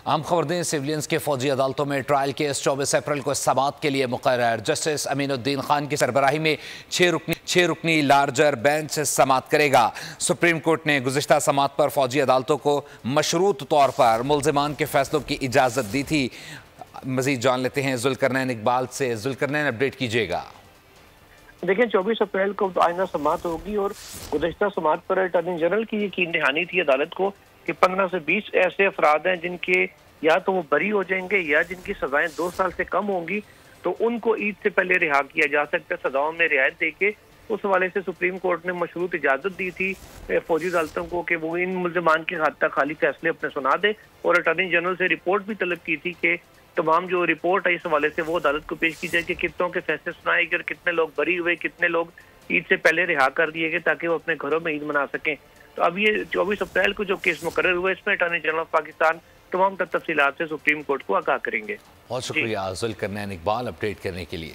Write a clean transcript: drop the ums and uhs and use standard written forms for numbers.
हम खबर दें, सिविलियंस के फौजी अदालतों में ट्रायल केस 24 अप्रैल को समाअत के लिए मुकर्रर। जस्टिस अमीनुद्दीन खान की सरबराही में छह रुकनी लार्जर बेंच समाअत करेगा। सुप्रीम कोर्ट ने गुज़िश्ता समाअत पर फौजी अदालतों को मशरूत तौर पर मुल्ज़िमान के फैसलों की इजाज़त दी थी। मज़ीद जान लेते हैं जुल्करनैन इकबाल से। जुल्करनैन, अपडेट कीजिएगा। देखिए, 24 अप्रैल को आइंदा समाअत होगी और गुज़िश्ता समाअत पर अटॉर्नी जनरल की यकीन दहानी थी अदालत को कि 15 से 20 ऐसे अफराद हैं जिनके या तो वो बरी हो जाएंगे या जिनकी सजाएं 2 साल से कम होंगी, तो उनको ईद से पहले रिहा किया जा सकता है सजाओं में रियायत देके। उस हवाले से सुप्रीम कोर्ट ने मशरूत इजाजत दी थी फौजी अदालतों को कि वो इन मुल्ज़िमान के खाता खाली फैसले अपने सुना दे, और अटॉर्नी जनरल से रिपोर्ट भी तलब की थी कि तमाम जो रिपोर्ट है इस हवाले से वो अदालत को पेश की जाए कि कितनों के फैसले सुनाए गए और कितने लोग बरी हुए, कितने लोग ईद से पहले रिहा कर दिए गए ताकि वो अपने घरों में ईद मना सकें। तो अब ये 24 अप्रैल को जो केस मुकर्रर हुआ, इसमें अटॉर्नी जनरल ऑफ पाकिस्तान तमाम तफसीलात से सुप्रीम कोर्ट को आगाह करेंगे। बहुत शुक्रिया जुल्करनैन इकबाल अपडेट करने के लिए।